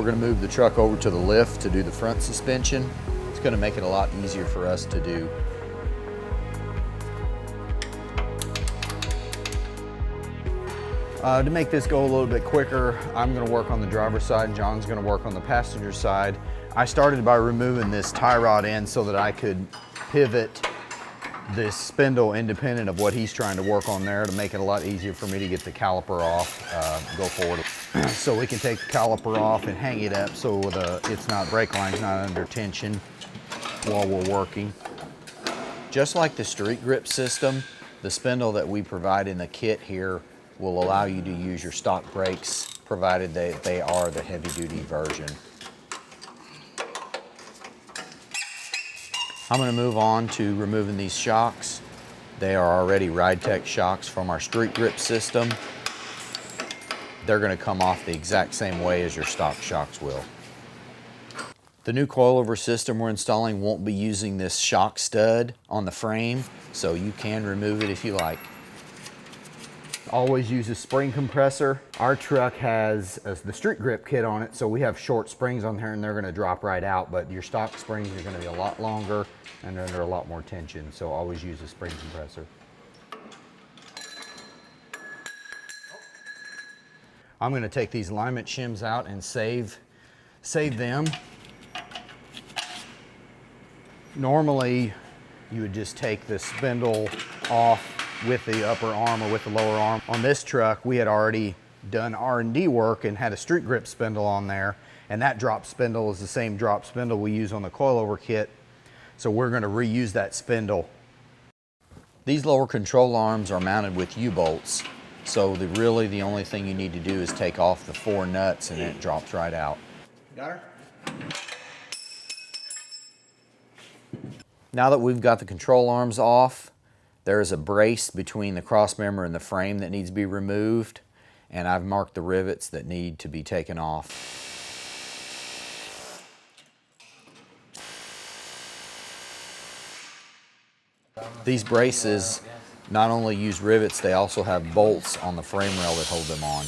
We're going to move the truck over to the lift to do the front suspension. It's going to make it a lot easier for us to do. To make this go a little bit quicker, I'm going to work on the driver's side and John's going to work on the passenger side. I started by removing this tie rod end so that I could pivot this spindle independent of what he's trying to work on there to make it a lot easier for me to get the caliper off, go forward. So we can take the caliper off and hang it up so it's not, brake line's not under tension while we're working. Just like the street grip system, the spindle that we provide in the kit here will allow you to use your stock brakes, provided they are the heavy-duty version. I'm going to move on to removing these shocks. They are already RideTech shocks from our street grip system. They're going to come off the exact same way as your stock shocks will. The new coilover system we're installing won't be using this shock stud on the frame, so you can remove it if you like. Always use a spring compressor. Our truck has the street grip kit on it, so we have short springs on there and they're going to drop right out, but your stock springs are going to be a lot longer and they're under a lot more tension, so always use a spring compressor. I'm going to take these alignment shims out and save them. Normally you would just take the spindle off with the upper arm or with the lower arm. On this truck, we had already done R&D work and had a street grip spindle on there, and that drop spindle is the same drop spindle we use on the coilover kit, so we're going to reuse that spindle. These lower control arms are mounted with U-bolts, so really the only thing you need to do is take off the 4 nuts and it drops right out. Got her? Now that we've got the control arms off, there is a brace between the cross member and the frame that needs to be removed, and I've marked the rivets that need to be taken off. These braces not only use rivets, they also have bolts on the frame rail that hold them on.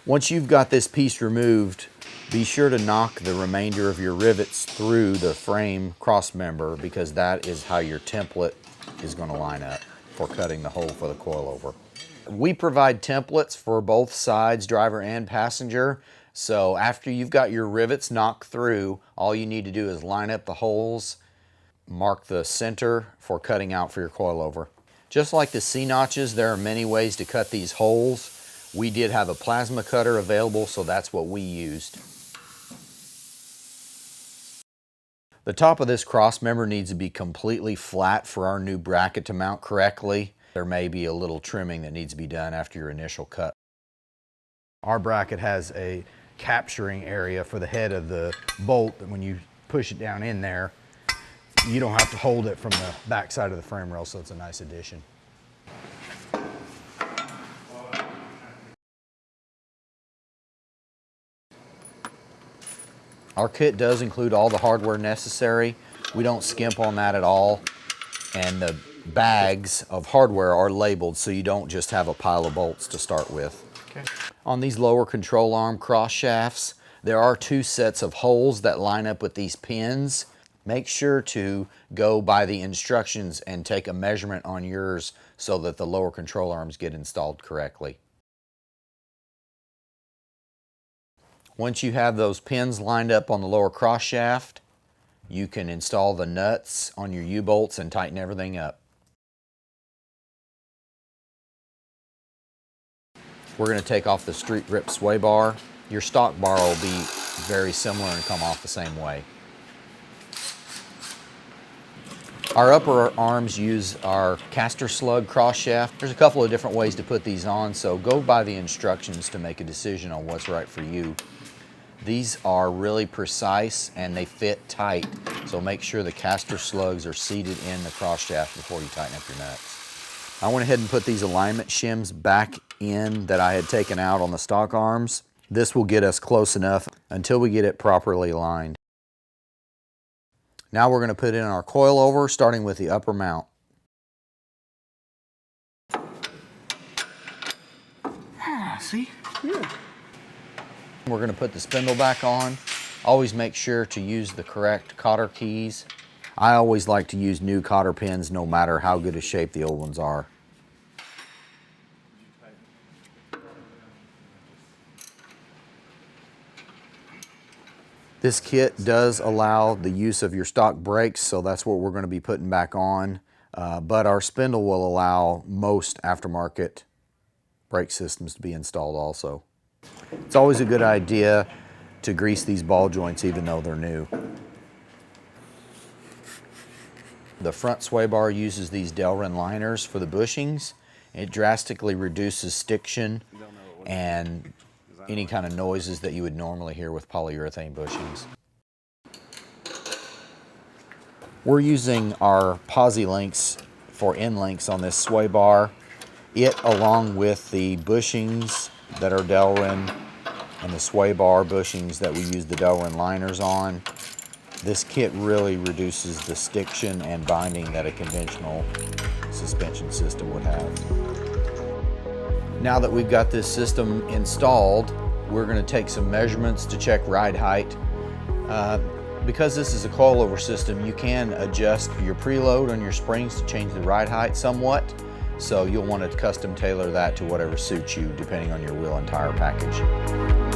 Once you've got this piece removed, be sure to knock the remainder of your rivets through the frame cross member, because that is how your template is going to line up for cutting the hole for the coilover. We provide templates for both sides, driver and passenger. So after you've got your rivets knocked through, all you need to do is line up the holes, mark the center for cutting out for your coilover. Just like the C-notches, there are many ways to cut these holes. We did have a plasma cutter available, so that's what we used. The top of this cross member needs to be completely flat for our new bracket to mount correctly. There may be a little trimming that needs to be done after your initial cut. Our bracket has a capturing area for the head of the bolt, and when you push it down in there, you don't have to hold it from the back side of the frame rail, so it's a nice addition. Our kit does include all the hardware necessary. We don't skimp on that at all. And the bags of hardware are labeled, so you don't just have a pile of bolts to start with. Okay. On these lower control arm cross shafts, there are 2 sets of holes that line up with these pins. Make sure to go by the instructions and take a measurement on yours so that the lower control arms get installed correctly. Once you have those pins lined up on the lower cross shaft, you can install the nuts on your U-bolts and tighten everything up. We're going to take off the street grip sway bar. Your stock bar will be very similar and come off the same way. Our upper arms use our caster slug cross shaft. There's a couple of different ways to put these on, so go by the instructions to make a decision on what's right for you. These are really precise and they fit tight, so make sure the caster slugs are seated in the cross shaft before you tighten up your nuts. I went ahead and put these alignment shims back in that I had taken out on the stock arms. This will get us close enough until we get it properly aligned. Now we're going to put in our coilover, starting with the upper mount. see? Yeah. We're going to put the spindle back on. Always make sure to use the correct cotter keys. I always like to use new cotter pins no matter how good a shape the old ones are. This kit does allow the use of your stock brakes, so that's what we're going to be putting back on. But our spindle will allow most aftermarket brake systems to be installed also. It's always a good idea to grease these ball joints even though they're new. The front sway bar uses these Delrin liners for the bushings. It drastically reduces stiction and any kind of noises that you would normally hear with polyurethane bushings. We're using our posi links for end links on this sway bar. It, along with the bushings that are Delrin and the sway bar bushings that we use the Delrin liners on, this kit really reduces the stiction and binding that a conventional suspension system would have. Now that we've got this system installed, we're going to take some measurements to check ride height. Because this is a coilover system, you can adjust your preload on your springs to change the ride height somewhat. So you'll want to custom tailor that to whatever suits you depending on your wheel and tire package.